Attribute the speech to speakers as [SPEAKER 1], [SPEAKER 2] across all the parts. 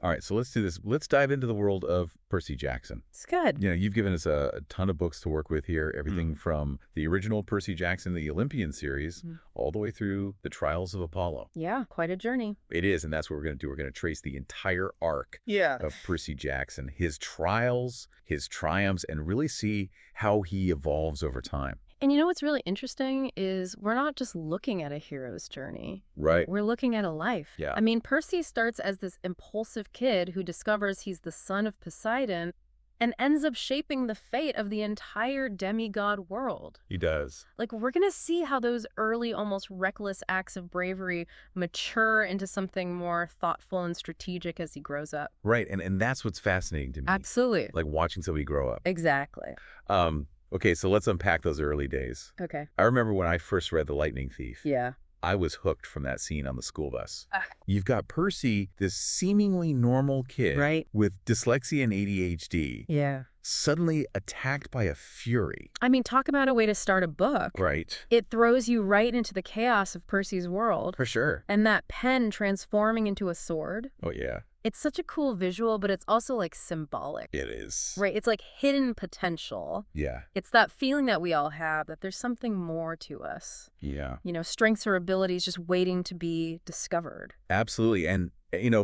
[SPEAKER 1] All right, so let's do this. Let's dive into the world of Percy Jackson.
[SPEAKER 2] It's good.
[SPEAKER 1] You've given us a ton of books to work with here, everything from the original Percy Jackson, the Olympian series, all the way through the Trials of Apollo.
[SPEAKER 2] Yeah, quite a journey.
[SPEAKER 1] It is, and that's what we're going to do. We're going to trace the entire arc
[SPEAKER 2] Yeah.
[SPEAKER 1] of Percy Jackson, his trials, his triumphs, and really see how he evolves over time.
[SPEAKER 2] And you know what's really interesting is we're not just looking at a hero's journey.
[SPEAKER 1] Right.
[SPEAKER 2] We're looking at a life.
[SPEAKER 1] Yeah.
[SPEAKER 2] I mean, Percy starts as this impulsive kid who discovers he's the son of Poseidon and ends up shaping the fate of the entire demigod world.
[SPEAKER 1] He does.
[SPEAKER 2] Like, we're going to see how those early, almost reckless acts of bravery mature into something more thoughtful and strategic as he grows up.
[SPEAKER 1] Right, and that's what's fascinating to me.
[SPEAKER 2] Absolutely.
[SPEAKER 1] Like watching somebody grow up.
[SPEAKER 2] Exactly.
[SPEAKER 1] Okay, so let's unpack those early days.
[SPEAKER 2] Okay.
[SPEAKER 1] I remember when I first read The Lightning Thief.
[SPEAKER 2] Yeah.
[SPEAKER 1] I was hooked from that scene on the school bus.
[SPEAKER 2] Ah.
[SPEAKER 1] You've got Percy, this seemingly normal kid
[SPEAKER 2] Right.
[SPEAKER 1] with dyslexia and ADHD,
[SPEAKER 2] Yeah.
[SPEAKER 1] suddenly attacked by a fury.
[SPEAKER 2] I mean, talk about a way to start a book.
[SPEAKER 1] Right.
[SPEAKER 2] It throws you right into the chaos of Percy's world.
[SPEAKER 1] For sure.
[SPEAKER 2] And that pen transforming into a sword.
[SPEAKER 1] Oh, yeah.
[SPEAKER 2] It's such a cool visual, but it's also like symbolic.
[SPEAKER 1] It is.
[SPEAKER 2] Right? It's like hidden potential.
[SPEAKER 1] Yeah.
[SPEAKER 2] It's that feeling that we all have that there's something more to us.
[SPEAKER 1] Yeah.
[SPEAKER 2] You know, strengths or abilities just waiting to be discovered.
[SPEAKER 1] Absolutely. And,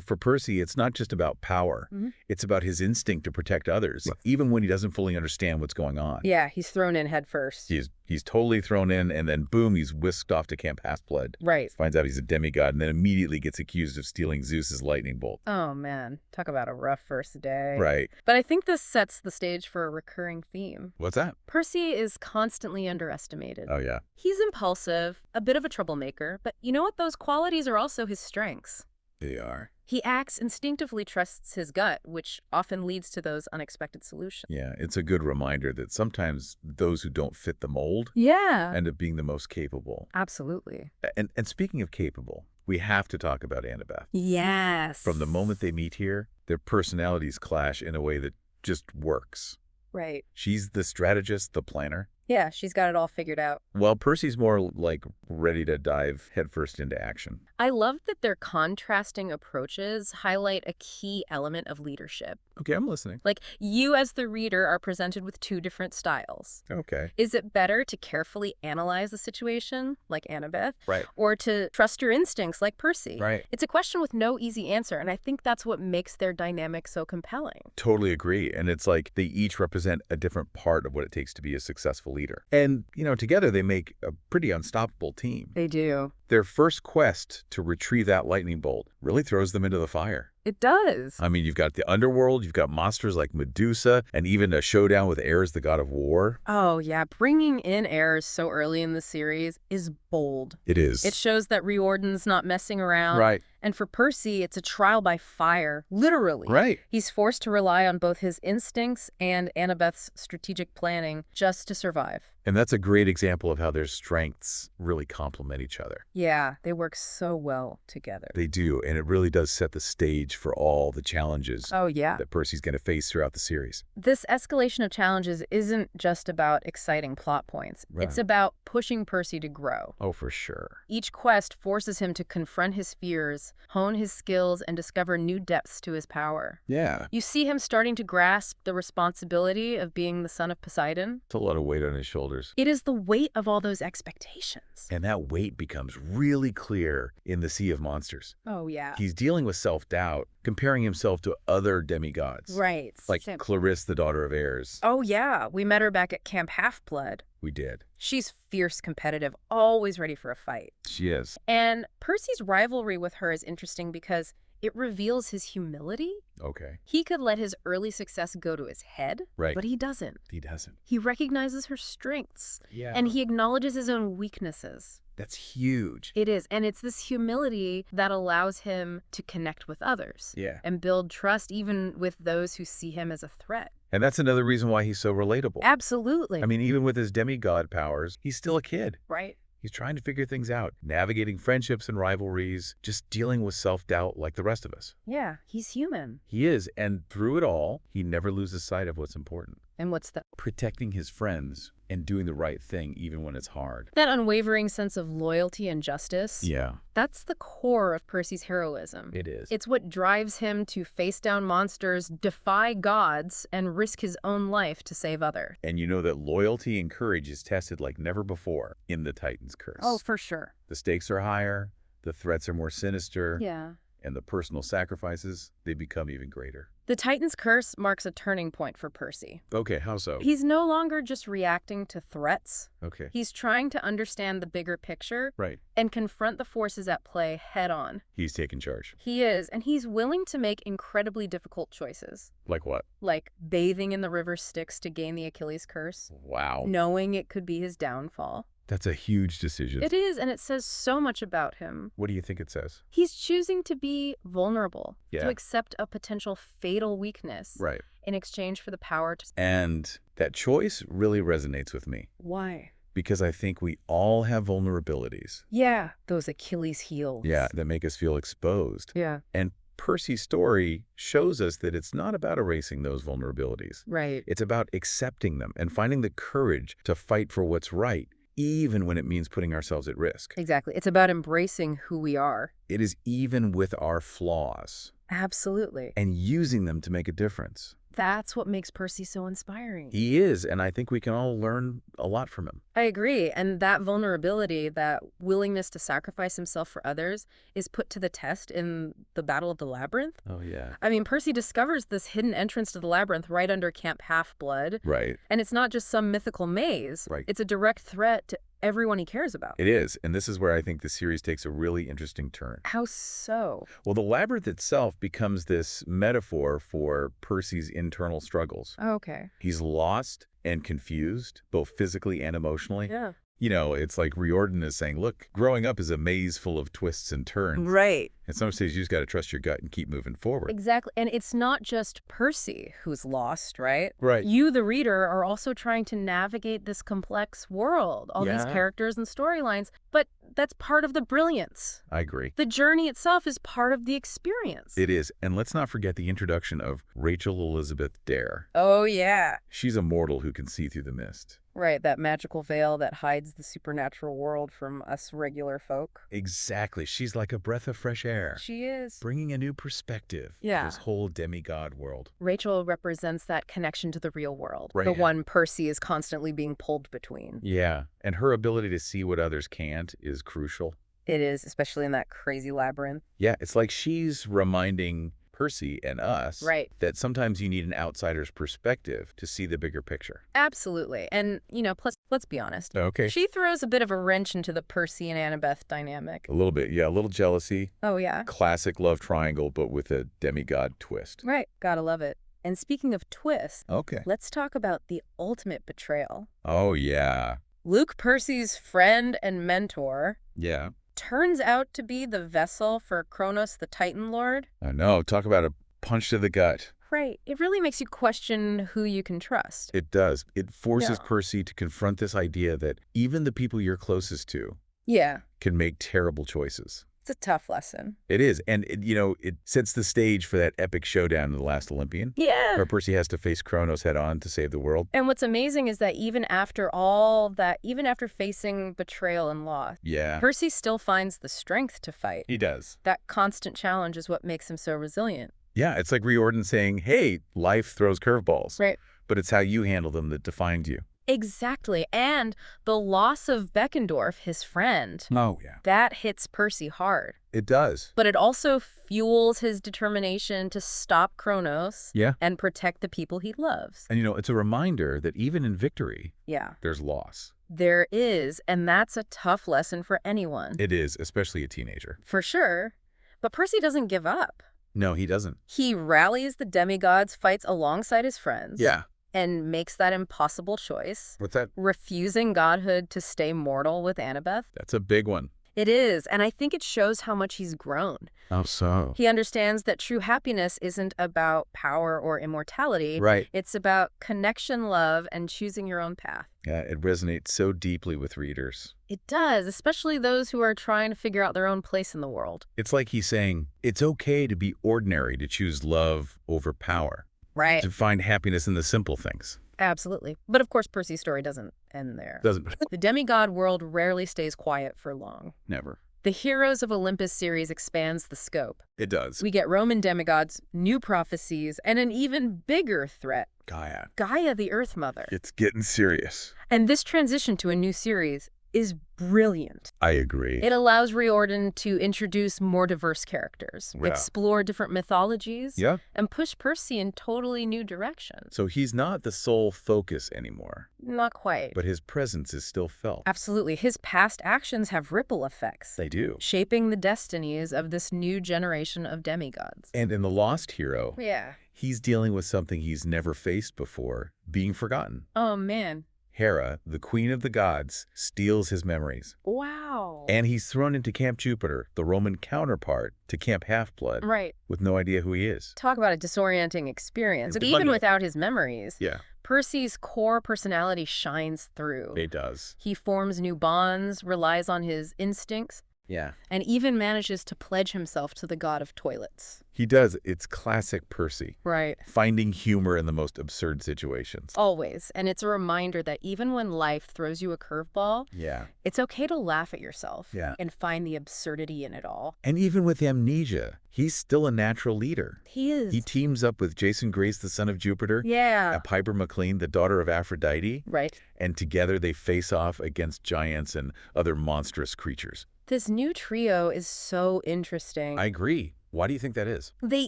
[SPEAKER 1] for Percy, it's not just about power. It's about his instinct to protect others, even when he doesn't fully understand what's going on.
[SPEAKER 2] Yeah, he's thrown in head first.
[SPEAKER 1] He's totally thrown in, and then boom, he's whisked off to Camp Half-Blood.
[SPEAKER 2] Right.
[SPEAKER 1] Finds out he's a demigod, and then immediately gets accused of stealing Zeus's lightning bolt.
[SPEAKER 2] Oh, man. Talk about a rough first day.
[SPEAKER 1] Right.
[SPEAKER 2] But I think this sets the stage for a recurring theme.
[SPEAKER 1] What's that?
[SPEAKER 2] Percy is constantly underestimated.
[SPEAKER 1] Oh, yeah.
[SPEAKER 2] He's impulsive, a bit of a troublemaker, but you know what? Those qualities are also his strengths.
[SPEAKER 1] They are.
[SPEAKER 2] He acts instinctively, trusts his gut, which often leads to those unexpected solutions.
[SPEAKER 1] Yeah, it's a good reminder that sometimes those who don't fit the mold
[SPEAKER 2] Yeah.
[SPEAKER 1] end up being the most capable.
[SPEAKER 2] Absolutely.
[SPEAKER 1] And speaking of capable, we have to talk about Annabeth.
[SPEAKER 2] Yes.
[SPEAKER 1] From the moment they meet here, their personalities clash in a way that just works.
[SPEAKER 2] Right.
[SPEAKER 1] She's the strategist, the planner,
[SPEAKER 2] Yeah, she's got it all figured out.
[SPEAKER 1] while Percy's more like ready to dive headfirst into action.
[SPEAKER 2] I love that their contrasting approaches highlight a key element of leadership.
[SPEAKER 1] Okay, I'm listening.
[SPEAKER 2] Like, you as the reader are presented with two different styles.
[SPEAKER 1] Okay.
[SPEAKER 2] Is it better to carefully analyze the situation, like Annabeth,
[SPEAKER 1] Right.
[SPEAKER 2] or to trust your instincts, like Percy?
[SPEAKER 1] Right.
[SPEAKER 2] It's a question with no easy answer, and I think that's what makes their dynamic so compelling.
[SPEAKER 1] Totally agree. And it's like they each represent a different part of what it takes to be a successful leader. And, together they make a pretty unstoppable team.
[SPEAKER 2] They do.
[SPEAKER 1] Their first quest to retrieve that lightning bolt really throws them into the fire.
[SPEAKER 2] It does.
[SPEAKER 1] I mean, you've got the underworld, you've got monsters like Medusa, and even a showdown with Ares, the god of war.
[SPEAKER 2] Oh, yeah. Bringing in Ares so early in the series is bold.
[SPEAKER 1] It is.
[SPEAKER 2] It shows that Riordan's not messing around.
[SPEAKER 1] Right.
[SPEAKER 2] And for Percy, it's a trial by fire, literally.
[SPEAKER 1] Right.
[SPEAKER 2] He's forced to rely on both his instincts and Annabeth's strategic planning just to survive.
[SPEAKER 1] And that's a great example of how their strengths really complement each other.
[SPEAKER 2] Yeah, they work so well together.
[SPEAKER 1] They do, and it really does set the stage for all the challenges
[SPEAKER 2] Oh, yeah.
[SPEAKER 1] that Percy's going to face throughout the series.
[SPEAKER 2] This escalation of challenges isn't just about exciting plot points.
[SPEAKER 1] Right.
[SPEAKER 2] It's about pushing Percy to grow.
[SPEAKER 1] Oh, for sure.
[SPEAKER 2] Each quest forces him to confront his fears, hone his skills, and discover new depths to his power.
[SPEAKER 1] Yeah.
[SPEAKER 2] You see him starting to grasp the responsibility of being the son of Poseidon.
[SPEAKER 1] It's a lot of weight on his shoulders.
[SPEAKER 2] It is the weight of all those expectations.
[SPEAKER 1] And that weight becomes really clear in the Sea of Monsters.
[SPEAKER 2] Oh, yeah.
[SPEAKER 1] He's dealing with self-doubt, comparing himself to other demigods.
[SPEAKER 2] Right.
[SPEAKER 1] Like Clarisse, the daughter of Ares.
[SPEAKER 2] Oh, yeah. We met her back at Camp Half-Blood.
[SPEAKER 1] We did.
[SPEAKER 2] She's fierce competitive, always ready for a fight.
[SPEAKER 1] She is.
[SPEAKER 2] And Percy's rivalry with her is interesting because it reveals his humility.
[SPEAKER 1] Okay.
[SPEAKER 2] He could let his early success go to his head,
[SPEAKER 1] Right.
[SPEAKER 2] but he doesn't.
[SPEAKER 1] He doesn't.
[SPEAKER 2] He recognizes her strengths,
[SPEAKER 1] Yeah.
[SPEAKER 2] and he acknowledges his own weaknesses.
[SPEAKER 1] That's huge.
[SPEAKER 2] It is, and it's this humility that allows him to connect with others
[SPEAKER 1] Yeah.
[SPEAKER 2] and build trust even with those who see him as a threat.
[SPEAKER 1] And that's another reason why he's so relatable.
[SPEAKER 2] Absolutely.
[SPEAKER 1] I mean, even with his demigod powers, he's still a kid.
[SPEAKER 2] Right.
[SPEAKER 1] He's trying to figure things out, navigating friendships and rivalries, just dealing with self-doubt like the rest of us.
[SPEAKER 2] Yeah, he's human.
[SPEAKER 1] He is, and through it all, he never loses sight of what's important.
[SPEAKER 2] And what's the...
[SPEAKER 1] Protecting his friends and doing the right thing even when it's hard.
[SPEAKER 2] That unwavering sense of loyalty and justice,
[SPEAKER 1] Yeah,
[SPEAKER 2] that's the core of Percy's heroism.
[SPEAKER 1] it is.
[SPEAKER 2] It's what drives him to face down monsters, defy gods, and risk his own life to save others.
[SPEAKER 1] And you know that loyalty and courage is tested like never before in the Titan's Curse.
[SPEAKER 2] Oh, for sure.
[SPEAKER 1] The stakes are higher, the threats are more sinister,
[SPEAKER 2] Yeah.
[SPEAKER 1] and the personal sacrifices, they become even greater.
[SPEAKER 2] The Titan's Curse marks a turning point for Percy.
[SPEAKER 1] Okay, how so?
[SPEAKER 2] He's no longer just reacting to threats.
[SPEAKER 1] Okay.
[SPEAKER 2] He's trying to understand the bigger picture
[SPEAKER 1] Right.
[SPEAKER 2] and confront the forces at play head on.
[SPEAKER 1] He's taking charge.
[SPEAKER 2] He is, and he's willing to make incredibly difficult choices,
[SPEAKER 1] Like what?
[SPEAKER 2] like bathing in the river Styx to gain the Achilles curse,
[SPEAKER 1] Wow.
[SPEAKER 2] knowing it could be his downfall.
[SPEAKER 1] That's a huge decision.
[SPEAKER 2] It is, and it says so much about him.
[SPEAKER 1] What do you think it says?
[SPEAKER 2] He's choosing to be vulnerable,
[SPEAKER 1] Yeah.
[SPEAKER 2] to accept a potential fatal weakness
[SPEAKER 1] Right.
[SPEAKER 2] in exchange for the power to...
[SPEAKER 1] And that choice really resonates with me
[SPEAKER 2] Why?
[SPEAKER 1] because I think we all have vulnerabilities.
[SPEAKER 2] Yeah, those Achilles heels.
[SPEAKER 1] Yeah, that make us feel exposed.
[SPEAKER 2] Yeah.
[SPEAKER 1] And Percy's story shows us that it's not about erasing those vulnerabilities.
[SPEAKER 2] Right.
[SPEAKER 1] It's about accepting them and finding the courage to fight for what's right, even when it means putting ourselves at risk.
[SPEAKER 2] Exactly. It's about embracing who we are.
[SPEAKER 1] It is even with our flaws
[SPEAKER 2] Absolutely.
[SPEAKER 1] and using them to make a difference.
[SPEAKER 2] That's what makes Percy so inspiring.
[SPEAKER 1] He is, and I think we can all learn a lot from him.
[SPEAKER 2] I agree. And that vulnerability, that willingness to sacrifice himself for others, is put to the test in the Battle of the Labyrinth.
[SPEAKER 1] Oh, yeah.
[SPEAKER 2] I mean, Percy discovers this hidden entrance to the labyrinth right under Camp Half-Blood.
[SPEAKER 1] Right.
[SPEAKER 2] And it's not just some mythical maze.
[SPEAKER 1] Right.
[SPEAKER 2] It's a direct threat to everyone he cares about.
[SPEAKER 1] It is, and this is where I think the series takes a really interesting turn.
[SPEAKER 2] How so?
[SPEAKER 1] Well, the labyrinth itself becomes this metaphor for Percy's internal struggles.
[SPEAKER 2] Okay.
[SPEAKER 1] He's lost and confused, both physically and emotionally.
[SPEAKER 2] Yeah.
[SPEAKER 1] You know, it's like Riordan is saying, look, growing up is a maze full of twists and turns.
[SPEAKER 2] Right.
[SPEAKER 1] At some stage, you just got to trust your gut and keep moving forward.
[SPEAKER 2] Exactly. And it's not just Percy who's lost, right?
[SPEAKER 1] Right.
[SPEAKER 2] You, the reader, are also trying to navigate this complex world, all these
[SPEAKER 1] Yeah.
[SPEAKER 2] characters and storylines. But that's part of the brilliance.
[SPEAKER 1] I agree.
[SPEAKER 2] The journey itself is part of the experience.
[SPEAKER 1] It is. And let's not forget the introduction of Rachel Elizabeth Dare.
[SPEAKER 2] Oh, yeah.
[SPEAKER 1] She's a mortal who can see through the mist.
[SPEAKER 2] Right, that magical veil that hides the supernatural world from us regular folk.
[SPEAKER 1] Exactly. She's like a breath of fresh air,
[SPEAKER 2] She is.
[SPEAKER 1] bringing a new perspective
[SPEAKER 2] Yeah.
[SPEAKER 1] to this whole demigod world.
[SPEAKER 2] Rachel represents that connection to the real world,
[SPEAKER 1] Right.
[SPEAKER 2] the one Percy is constantly being pulled between.
[SPEAKER 1] Yeah. And her ability to see what others can't is crucial.
[SPEAKER 2] It is, especially in that crazy labyrinth.
[SPEAKER 1] Yeah. It's like she's reminding Percy and us
[SPEAKER 2] Right.
[SPEAKER 1] that sometimes you need an outsider's perspective to see the bigger picture.
[SPEAKER 2] Absolutely. And, plus, let's be honest.
[SPEAKER 1] Okay.
[SPEAKER 2] She throws a bit of a wrench into the Percy and Annabeth dynamic.
[SPEAKER 1] A little bit. Yeah. A little jealousy.
[SPEAKER 2] Oh, yeah?
[SPEAKER 1] Classic love triangle, but with a demigod twist.
[SPEAKER 2] Right. Gotta love it. And speaking of twists,
[SPEAKER 1] Okay.
[SPEAKER 2] let's talk about the ultimate betrayal.
[SPEAKER 1] Oh, yeah.
[SPEAKER 2] Luke, Percy's friend and mentor,
[SPEAKER 1] Yeah.
[SPEAKER 2] turns out to be the vessel for Kronos the Titan Lord.
[SPEAKER 1] I know. Talk about a punch to the gut.
[SPEAKER 2] Right. It really makes you question who you can trust.
[SPEAKER 1] It does. It forces
[SPEAKER 2] Yeah.
[SPEAKER 1] Percy to confront this idea that even the people you're closest to
[SPEAKER 2] Yeah.
[SPEAKER 1] can make terrible choices.
[SPEAKER 2] It's a tough lesson.
[SPEAKER 1] It is. And, it sets the stage for that epic showdown in The Last Olympian,
[SPEAKER 2] Yeah.
[SPEAKER 1] where Percy has to face Kronos head on to save the world.
[SPEAKER 2] And what's amazing is that even after all that, even after facing betrayal and loss,
[SPEAKER 1] Yeah.
[SPEAKER 2] Percy still finds the strength to fight.
[SPEAKER 1] He does.
[SPEAKER 2] That constant challenge is what makes him so resilient.
[SPEAKER 1] Yeah. It's like Riordan saying, hey, life throws curveballs.
[SPEAKER 2] Right.
[SPEAKER 1] But it's how you handle them that defines you.
[SPEAKER 2] Exactly. And the loss of Beckendorf, his friend,
[SPEAKER 1] Oh, yeah.
[SPEAKER 2] that hits Percy hard.
[SPEAKER 1] It does.
[SPEAKER 2] But it also fuels his determination to stop Kronos
[SPEAKER 1] Yeah.
[SPEAKER 2] and protect the people he loves.
[SPEAKER 1] And, it's a reminder that even in victory,
[SPEAKER 2] Yeah,
[SPEAKER 1] there's loss.
[SPEAKER 2] there is. And that's a tough lesson for anyone.
[SPEAKER 1] It is, especially a teenager.
[SPEAKER 2] For sure. But Percy doesn't give up.
[SPEAKER 1] No, he doesn't.
[SPEAKER 2] He rallies the demigods, fights alongside his friends.
[SPEAKER 1] Yeah.
[SPEAKER 2] And makes that impossible choice,
[SPEAKER 1] What's that?
[SPEAKER 2] refusing godhood to stay mortal with Annabeth.
[SPEAKER 1] That's a big one.
[SPEAKER 2] It is, and I think it shows how much he's grown.
[SPEAKER 1] Oh, so.
[SPEAKER 2] He understands that true happiness isn't about power or immortality.
[SPEAKER 1] Right.
[SPEAKER 2] It's about connection, love, and choosing your own path.
[SPEAKER 1] Yeah, it resonates so deeply with readers.
[SPEAKER 2] It does, especially those who are trying to figure out their own place in the world.
[SPEAKER 1] It's like he's saying, it's okay to be ordinary, to choose love over power,
[SPEAKER 2] Right.
[SPEAKER 1] to find happiness in the simple things.
[SPEAKER 2] Absolutely. But of course, Percy's story doesn't end there.
[SPEAKER 1] Doesn't.
[SPEAKER 2] The demigod world rarely stays quiet for long.
[SPEAKER 1] Never.
[SPEAKER 2] The Heroes of Olympus series expands the scope.
[SPEAKER 1] It does.
[SPEAKER 2] We get Roman demigods, new prophecies, and an even bigger threat. Gaia, the Earth Mother.
[SPEAKER 1] It's getting serious.
[SPEAKER 2] And this transition to a new series is brilliant.
[SPEAKER 1] I agree.
[SPEAKER 2] It allows Riordan to introduce more diverse characters,
[SPEAKER 1] Yeah.
[SPEAKER 2] explore different mythologies,
[SPEAKER 1] Yeah.
[SPEAKER 2] and push Percy in totally new directions.
[SPEAKER 1] So he's not the sole focus anymore,
[SPEAKER 2] Not quite.
[SPEAKER 1] but his presence is still felt.
[SPEAKER 2] Absolutely. His past actions have ripple effects,
[SPEAKER 1] They do.
[SPEAKER 2] shaping the destinies of this new generation of demigods.
[SPEAKER 1] And in The Lost Hero,
[SPEAKER 2] Yeah.
[SPEAKER 1] he's dealing with something he's never faced before, being forgotten.
[SPEAKER 2] Oh, man.
[SPEAKER 1] Hera, the queen of the gods, steals his memories.
[SPEAKER 2] Wow.
[SPEAKER 1] And he's thrown into Camp Jupiter, the Roman counterpart to Camp Half-Blood,
[SPEAKER 2] Right.
[SPEAKER 1] with no idea who he is.
[SPEAKER 2] Talk about a disorienting experience.
[SPEAKER 1] It's
[SPEAKER 2] Even
[SPEAKER 1] funny.
[SPEAKER 2] without his memories,
[SPEAKER 1] Yeah,
[SPEAKER 2] Percy's core personality shines through.
[SPEAKER 1] it does.
[SPEAKER 2] He forms new bonds, relies on his instincts,
[SPEAKER 1] Yeah.
[SPEAKER 2] and even manages to pledge himself to the god of toilets.
[SPEAKER 1] He does. It's classic Percy.
[SPEAKER 2] Right.
[SPEAKER 1] Finding humor in the most absurd situations.
[SPEAKER 2] Always. And it's a reminder that even when life throws you a curveball,
[SPEAKER 1] Yeah.
[SPEAKER 2] it's okay to laugh at yourself
[SPEAKER 1] Yeah.
[SPEAKER 2] and find the absurdity in it all.
[SPEAKER 1] And even with amnesia, he's still a natural leader.
[SPEAKER 2] He is.
[SPEAKER 1] He teams up with Jason Grace, the son of Jupiter,
[SPEAKER 2] Yeah.
[SPEAKER 1] and Piper McLean, the daughter of Aphrodite,
[SPEAKER 2] Right.
[SPEAKER 1] and together they face off against giants and other monstrous creatures.
[SPEAKER 2] This new trio is so interesting.
[SPEAKER 1] I agree. Why do you think that is?
[SPEAKER 2] They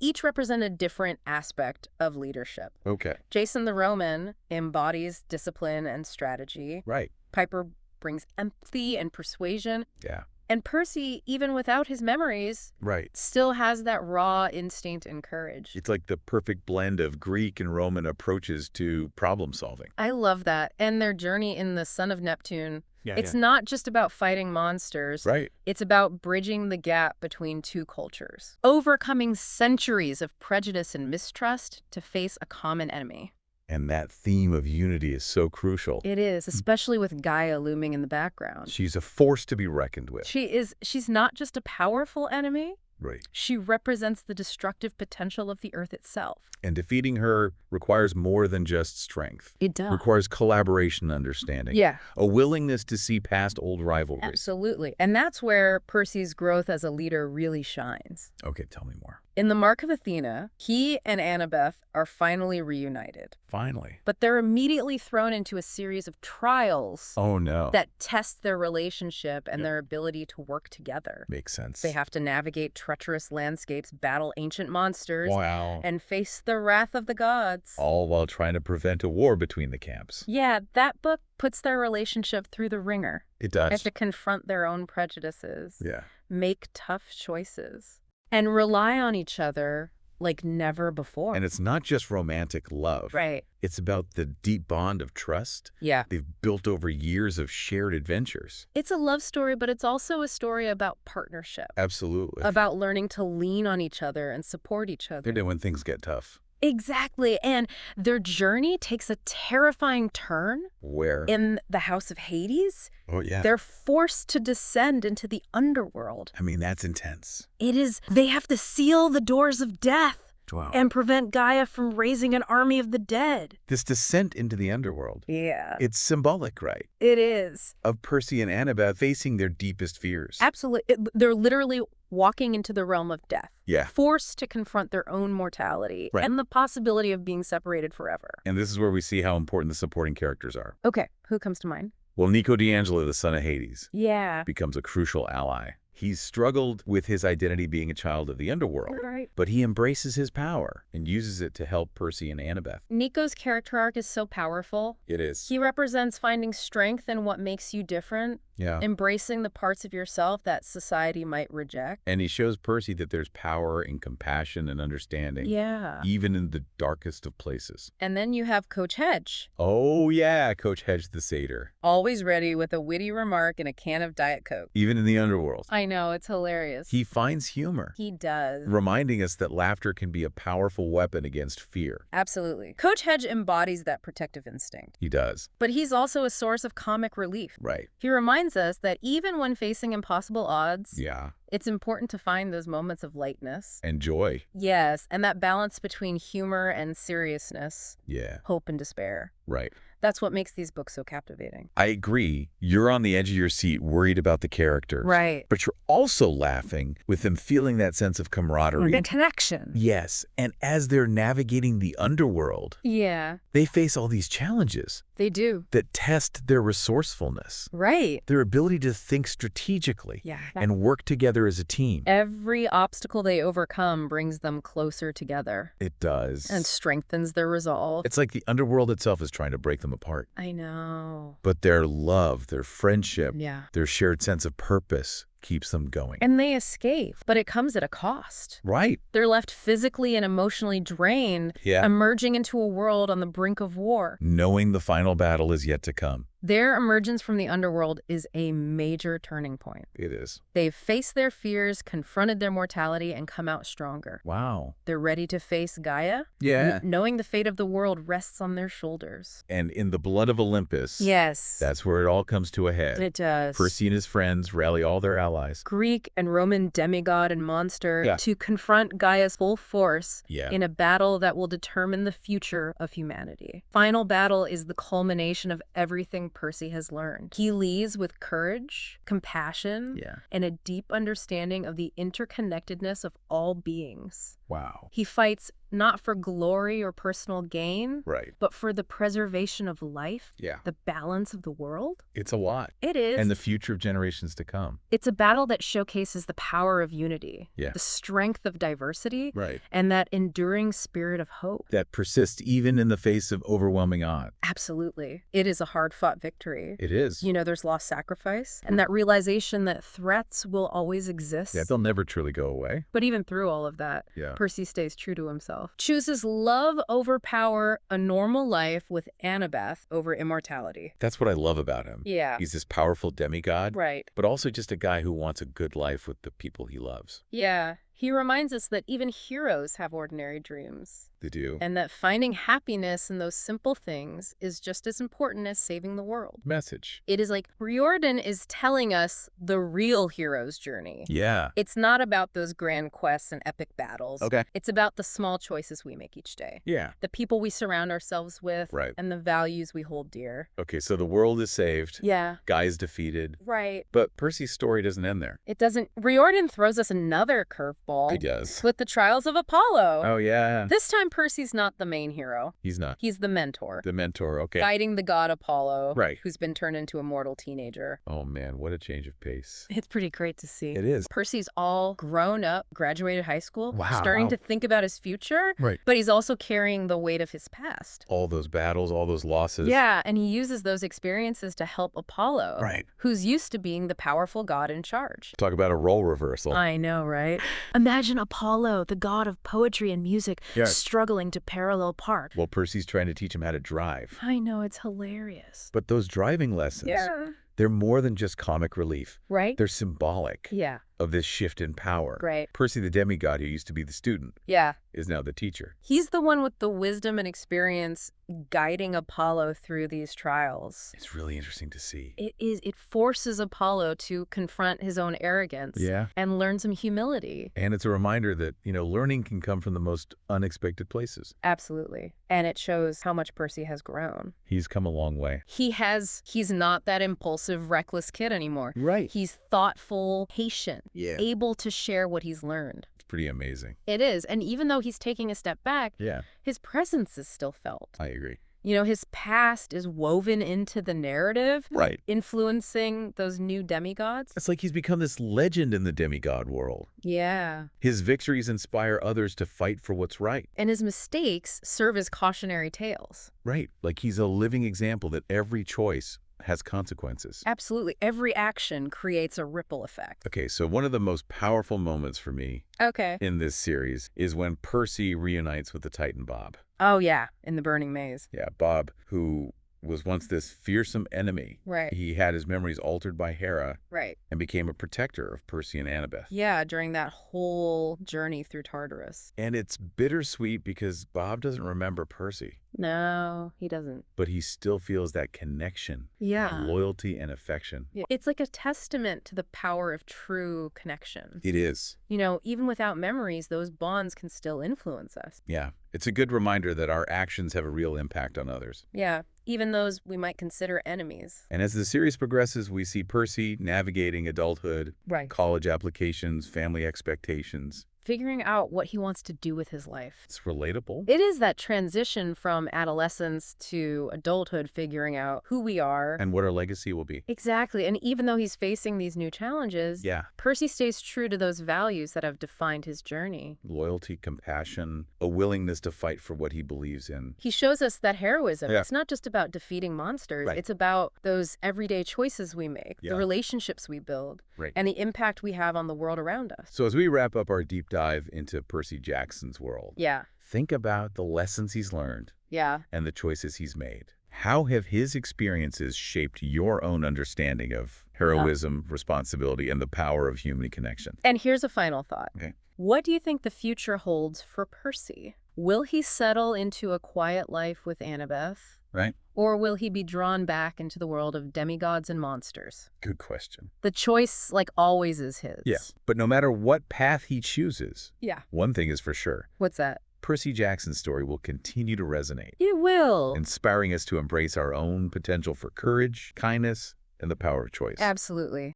[SPEAKER 2] each represent a different aspect of leadership.
[SPEAKER 1] Okay.
[SPEAKER 2] Jason the Roman embodies discipline and strategy.
[SPEAKER 1] Right.
[SPEAKER 2] Piper brings empathy and persuasion.
[SPEAKER 1] Yeah.
[SPEAKER 2] And Percy, even without his memories,
[SPEAKER 1] Right.
[SPEAKER 2] still has that raw instinct and courage.
[SPEAKER 1] It's like the perfect blend of Greek and Roman approaches to problem solving.
[SPEAKER 2] I love that. And their journey in the Son of Neptune, it's not just about fighting monsters.
[SPEAKER 1] Right.
[SPEAKER 2] It's about bridging the gap between two cultures, overcoming centuries of prejudice and mistrust to face a common enemy.
[SPEAKER 1] And that theme of unity is so crucial.
[SPEAKER 2] It is, especially with Gaia looming in the background.
[SPEAKER 1] She's a force to be reckoned with.
[SPEAKER 2] She's not just a powerful enemy.
[SPEAKER 1] Right.
[SPEAKER 2] She represents the destructive potential of the Earth itself.
[SPEAKER 1] And defeating her requires more than just strength.
[SPEAKER 2] It does.
[SPEAKER 1] Requires collaboration and understanding.
[SPEAKER 2] Yeah.
[SPEAKER 1] A willingness to see past old rivalries.
[SPEAKER 2] Absolutely. And that's where Percy's growth as a leader really shines.
[SPEAKER 1] Okay, tell me more.
[SPEAKER 2] In the Mark of Athena, he and Annabeth are finally reunited.
[SPEAKER 1] Finally.
[SPEAKER 2] But they're immediately thrown into a series of trials
[SPEAKER 1] Oh, no.
[SPEAKER 2] that test their relationship and their ability to work together.
[SPEAKER 1] Makes sense.
[SPEAKER 2] They have to navigate treacherous landscapes, battle ancient monsters,
[SPEAKER 1] Wow.
[SPEAKER 2] and face the wrath of the gods.
[SPEAKER 1] All while trying to prevent a war between the camps.
[SPEAKER 2] Yeah, that book puts their relationship through the ringer.
[SPEAKER 1] It
[SPEAKER 2] They have
[SPEAKER 1] does.
[SPEAKER 2] to confront their own prejudices,
[SPEAKER 1] Yeah.
[SPEAKER 2] make tough choices, and rely on each other like never before.
[SPEAKER 1] And it's not just romantic love.
[SPEAKER 2] Right.
[SPEAKER 1] It's about the deep bond of trust
[SPEAKER 2] Yeah.
[SPEAKER 1] they've built over years of shared adventures.
[SPEAKER 2] It's a love story, but it's also a story about partnership,
[SPEAKER 1] Absolutely.
[SPEAKER 2] about learning to lean on each other and support each other.
[SPEAKER 1] They're doing when things get tough.
[SPEAKER 2] Exactly. And their journey takes a terrifying turn.
[SPEAKER 1] Where?
[SPEAKER 2] In the House of Hades,
[SPEAKER 1] Oh, yeah.
[SPEAKER 2] they're forced to descend into the underworld.
[SPEAKER 1] I mean, that's intense.
[SPEAKER 2] They have to seal the doors of death
[SPEAKER 1] Wow.
[SPEAKER 2] and prevent Gaia from raising an army of the dead.
[SPEAKER 1] This descent into the underworld,
[SPEAKER 2] Yeah.
[SPEAKER 1] it's symbolic, right?
[SPEAKER 2] It is.
[SPEAKER 1] Of Percy and Annabeth facing their deepest fears.
[SPEAKER 2] Absolutely. They're literally walking into the realm of death.
[SPEAKER 1] Yeah.
[SPEAKER 2] Forced to confront their own mortality
[SPEAKER 1] Right.
[SPEAKER 2] and the possibility of being separated forever.
[SPEAKER 1] And this is where we see how important the supporting characters are.
[SPEAKER 2] Okay, who comes to mind?
[SPEAKER 1] Well, Nico D'Angelo, the son of Hades,
[SPEAKER 2] Yeah.
[SPEAKER 1] becomes a crucial ally. He's struggled with his identity being a child of the underworld,
[SPEAKER 2] Right.
[SPEAKER 1] but he embraces his power and uses it to help Percy and Annabeth.
[SPEAKER 2] Nico's character arc is so powerful.
[SPEAKER 1] It is.
[SPEAKER 2] He represents finding strength in what makes you different,
[SPEAKER 1] Yeah.
[SPEAKER 2] embracing the parts of yourself that society might reject.
[SPEAKER 1] And he shows Percy that there's power in compassion and understanding,
[SPEAKER 2] Yeah.
[SPEAKER 1] even in the darkest of places.
[SPEAKER 2] And then you have Coach Hedge,
[SPEAKER 1] Oh, yeah, Coach Hedge the Satyr.
[SPEAKER 2] always ready with a witty remark and a can of Diet Coke.
[SPEAKER 1] Even in the underworld,
[SPEAKER 2] I know, it's hilarious.
[SPEAKER 1] he finds humor,
[SPEAKER 2] He does.
[SPEAKER 1] reminding us that laughter can be a powerful weapon against fear.
[SPEAKER 2] Absolutely. Coach Hedge embodies that protective instinct.
[SPEAKER 1] He does.
[SPEAKER 2] But he's also a source of comic relief.
[SPEAKER 1] Right.
[SPEAKER 2] He reminds reminds us that even when facing impossible odds,
[SPEAKER 1] Yeah.
[SPEAKER 2] it's important to find those moments of lightness.
[SPEAKER 1] And joy.
[SPEAKER 2] Yes, and that balance between humor and seriousness,
[SPEAKER 1] Yeah.
[SPEAKER 2] hope and despair.
[SPEAKER 1] Right.
[SPEAKER 2] That's what makes these books so captivating.
[SPEAKER 1] I agree. You're on the edge of your seat, worried about the characters.
[SPEAKER 2] Right.
[SPEAKER 1] But you're also laughing with them feeling that sense of camaraderie.
[SPEAKER 2] The connection.
[SPEAKER 1] Yes. And as they're navigating the underworld,
[SPEAKER 2] Yeah,
[SPEAKER 1] they face all these challenges
[SPEAKER 2] they do.
[SPEAKER 1] that test their resourcefulness,
[SPEAKER 2] Right.
[SPEAKER 1] their ability to think strategically
[SPEAKER 2] Yeah.
[SPEAKER 1] and work together as a team.
[SPEAKER 2] Every obstacle they overcome brings them closer together
[SPEAKER 1] It does.
[SPEAKER 2] and strengthens their resolve.
[SPEAKER 1] It's like the underworld itself is trying to break them apart.
[SPEAKER 2] I know.
[SPEAKER 1] But their love, their friendship,
[SPEAKER 2] Yeah.
[SPEAKER 1] their shared sense of purpose keeps them going.
[SPEAKER 2] And they escape, but it comes at a cost.
[SPEAKER 1] Right.
[SPEAKER 2] They're left physically and emotionally drained,
[SPEAKER 1] Yeah.
[SPEAKER 2] emerging into a world on the brink of war.
[SPEAKER 1] Knowing the final battle is yet to come.
[SPEAKER 2] Their emergence from the underworld is a major turning point.
[SPEAKER 1] It is.
[SPEAKER 2] They've faced their fears, confronted their mortality, and come out stronger.
[SPEAKER 1] Wow.
[SPEAKER 2] They're ready to face Gaia,
[SPEAKER 1] Yeah.
[SPEAKER 2] knowing the fate of the world rests on their shoulders.
[SPEAKER 1] And in the blood of Olympus,
[SPEAKER 2] Yes.
[SPEAKER 1] that's where it all comes to a head.
[SPEAKER 2] It does.
[SPEAKER 1] Percy and his friends rally all their allies.
[SPEAKER 2] Greek and Roman demigod and monster
[SPEAKER 1] Yeah.
[SPEAKER 2] to confront Gaia's full force
[SPEAKER 1] Yeah.
[SPEAKER 2] in a battle that will determine the future of humanity. Final battle is the culmination of everything Percy has learned. He leads with courage, compassion,
[SPEAKER 1] Yeah.
[SPEAKER 2] and a deep understanding of the interconnectedness of all beings.
[SPEAKER 1] Wow.
[SPEAKER 2] He fights not for glory or personal gain,
[SPEAKER 1] Right.
[SPEAKER 2] but for the preservation of life,
[SPEAKER 1] Yeah.
[SPEAKER 2] the balance of the world.
[SPEAKER 1] It's a lot.
[SPEAKER 2] It is.
[SPEAKER 1] And the future of generations to come.
[SPEAKER 2] It's a battle that showcases the power of unity,
[SPEAKER 1] Yeah.
[SPEAKER 2] the strength of diversity,
[SPEAKER 1] Right.
[SPEAKER 2] and that enduring spirit of hope.
[SPEAKER 1] That persists even in the face of overwhelming odds.
[SPEAKER 2] Absolutely. It is a hard-fought victory.
[SPEAKER 1] It is.
[SPEAKER 2] You know, there's lost sacrifice, and that realization that threats will always exist.
[SPEAKER 1] Yeah, they'll never truly go away.
[SPEAKER 2] But even through all of that,
[SPEAKER 1] Yeah.
[SPEAKER 2] Percy stays true to himself. Chooses love over power, a normal life with Annabeth over immortality.
[SPEAKER 1] That's what I love about him.
[SPEAKER 2] Yeah.
[SPEAKER 1] He's this powerful demigod,
[SPEAKER 2] Right.
[SPEAKER 1] but also just a guy who wants a good life with the people he loves.
[SPEAKER 2] Yeah. He reminds us that even heroes have ordinary dreams.
[SPEAKER 1] They do.
[SPEAKER 2] And that finding happiness in those simple things is just as important as saving the world.
[SPEAKER 1] Message.
[SPEAKER 2] It is like Riordan is telling us the real hero's journey.
[SPEAKER 1] Yeah.
[SPEAKER 2] It's not about those grand quests and epic battles.
[SPEAKER 1] Okay.
[SPEAKER 2] It's about the small choices we make each day.
[SPEAKER 1] Yeah.
[SPEAKER 2] The people we surround ourselves with.
[SPEAKER 1] Right.
[SPEAKER 2] And the values we hold dear.
[SPEAKER 1] Okay, so the world is saved.
[SPEAKER 2] Yeah.
[SPEAKER 1] Guy's defeated.
[SPEAKER 2] Right.
[SPEAKER 1] But Percy's story doesn't end there.
[SPEAKER 2] It doesn't. Riordan throws us another curveball.
[SPEAKER 1] He does.
[SPEAKER 2] With the trials of Apollo.
[SPEAKER 1] Oh, yeah.
[SPEAKER 2] This time, Percy's not the main hero.
[SPEAKER 1] He's not.
[SPEAKER 2] He's the mentor.
[SPEAKER 1] The mentor, okay.
[SPEAKER 2] Guiding the god Apollo,
[SPEAKER 1] Right.
[SPEAKER 2] who's been turned into a mortal teenager.
[SPEAKER 1] Oh, man, what a change of pace.
[SPEAKER 2] It's pretty great to see.
[SPEAKER 1] It is.
[SPEAKER 2] Percy's all grown up, graduated high school,
[SPEAKER 1] Wow.
[SPEAKER 2] starting to think about his future,
[SPEAKER 1] Right.
[SPEAKER 2] but he's also carrying the weight of his past.
[SPEAKER 1] All those battles, all those losses.
[SPEAKER 2] Yeah, and he uses those experiences to help Apollo,
[SPEAKER 1] Right.
[SPEAKER 2] who's used to being the powerful god in charge.
[SPEAKER 1] Talk about a role reversal.
[SPEAKER 2] I know, right? Imagine Apollo, the god of poetry and music,
[SPEAKER 1] Yeah.
[SPEAKER 2] struggling to parallel park.
[SPEAKER 1] Well, Percy's trying to teach him how to drive.
[SPEAKER 2] I know, it's hilarious.
[SPEAKER 1] But those driving lessons,
[SPEAKER 2] Yeah.
[SPEAKER 1] they're more than just comic relief.
[SPEAKER 2] Right?
[SPEAKER 1] They're symbolic
[SPEAKER 2] Yeah,
[SPEAKER 1] of this shift in power.
[SPEAKER 2] great.
[SPEAKER 1] Percy the demigod, who used to be the student,
[SPEAKER 2] Yeah.
[SPEAKER 1] is now the teacher.
[SPEAKER 2] He's the one with the wisdom and experience guiding Apollo through these trials.
[SPEAKER 1] It's really interesting to see.
[SPEAKER 2] It forces Apollo to confront his own arrogance
[SPEAKER 1] Yeah.
[SPEAKER 2] and learn some humility.
[SPEAKER 1] And it's a reminder that, learning can come from the most unexpected places.
[SPEAKER 2] Absolutely. And it shows how much Percy has grown.
[SPEAKER 1] He's come a long way.
[SPEAKER 2] He's not that impulsive, reckless kid anymore.
[SPEAKER 1] Right.
[SPEAKER 2] He's thoughtful, patient,
[SPEAKER 1] Yeah.
[SPEAKER 2] able to share what he's learned.
[SPEAKER 1] It's pretty amazing.
[SPEAKER 2] It is. And even though he's taking a step back,
[SPEAKER 1] Yeah,
[SPEAKER 2] his presence is still felt.
[SPEAKER 1] I agree.
[SPEAKER 2] His past is woven into the narrative,
[SPEAKER 1] Right.
[SPEAKER 2] influencing those new demigods.
[SPEAKER 1] It's like he's become this legend in the demigod world.
[SPEAKER 2] Yeah.
[SPEAKER 1] His victories inspire others to fight for what's right.
[SPEAKER 2] And his mistakes serve as cautionary tales.
[SPEAKER 1] Right. Like he's a living example that every choice has consequences.
[SPEAKER 2] Absolutely. Every action creates a ripple effect.
[SPEAKER 1] Okay, so one of the most powerful moments for me
[SPEAKER 2] Okay.
[SPEAKER 1] in this series is when Percy reunites with the Titan Bob.
[SPEAKER 2] Oh, yeah. In the Burning Maze.
[SPEAKER 1] Yeah, Bob, who was once this fearsome enemy.
[SPEAKER 2] Right.
[SPEAKER 1] He had his memories altered by Hera
[SPEAKER 2] Right.
[SPEAKER 1] and became a protector of Percy and Annabeth.
[SPEAKER 2] Yeah, during that whole journey through Tartarus.
[SPEAKER 1] And it's bittersweet because Bob doesn't remember Percy.
[SPEAKER 2] No, he doesn't.
[SPEAKER 1] But he still feels that connection,
[SPEAKER 2] Yeah.
[SPEAKER 1] loyalty and affection.
[SPEAKER 2] Yeah. It's like a testament to the power of true connection.
[SPEAKER 1] It is.
[SPEAKER 2] You know, even without memories, those bonds can still influence us.
[SPEAKER 1] Yeah. It's a good reminder that our actions have a real impact on others.
[SPEAKER 2] Yeah, even those we might consider enemies.
[SPEAKER 1] And as the series progresses, we see Percy navigating adulthood,
[SPEAKER 2] Right.
[SPEAKER 1] college applications, family expectations.
[SPEAKER 2] Figuring out what he wants to do with his life.
[SPEAKER 1] It's relatable.
[SPEAKER 2] It is that transition from adolescence to adulthood, figuring out who we are.
[SPEAKER 1] And what our legacy will be.
[SPEAKER 2] Exactly. And even though he's facing these new challenges,
[SPEAKER 1] Yeah.
[SPEAKER 2] Percy stays true to those values that have defined his journey.
[SPEAKER 1] Loyalty, compassion, a willingness to fight for what he believes in.
[SPEAKER 2] He shows us that heroism,
[SPEAKER 1] Yeah.
[SPEAKER 2] it's not just about defeating monsters.
[SPEAKER 1] Right.
[SPEAKER 2] It's about those everyday choices we make,
[SPEAKER 1] Yeah.
[SPEAKER 2] the relationships we build,
[SPEAKER 1] Right.
[SPEAKER 2] and the impact we have on the world around us.
[SPEAKER 1] So as we wrap up our deep dive into Percy Jackson's world,
[SPEAKER 2] Yeah.
[SPEAKER 1] think about the lessons he's learned
[SPEAKER 2] Yeah.
[SPEAKER 1] and the choices he's made. How have his experiences shaped your own understanding of heroism, responsibility, and the power of human connection?
[SPEAKER 2] And here's a final thought.
[SPEAKER 1] Okay.
[SPEAKER 2] What do you think the future holds for Percy? Will he settle into a quiet life with Annabeth?
[SPEAKER 1] Right?
[SPEAKER 2] Or will he be drawn back into the world of demigods and monsters?
[SPEAKER 1] Good question.
[SPEAKER 2] The choice, like always, is his.
[SPEAKER 1] Yeah. But no matter what path he chooses,
[SPEAKER 2] Yeah.
[SPEAKER 1] one thing is for sure.
[SPEAKER 2] What's that?
[SPEAKER 1] Percy Jackson's story will continue to resonate,
[SPEAKER 2] It will.
[SPEAKER 1] inspiring us to embrace our own potential for courage, kindness, and the power of choice.
[SPEAKER 2] Absolutely.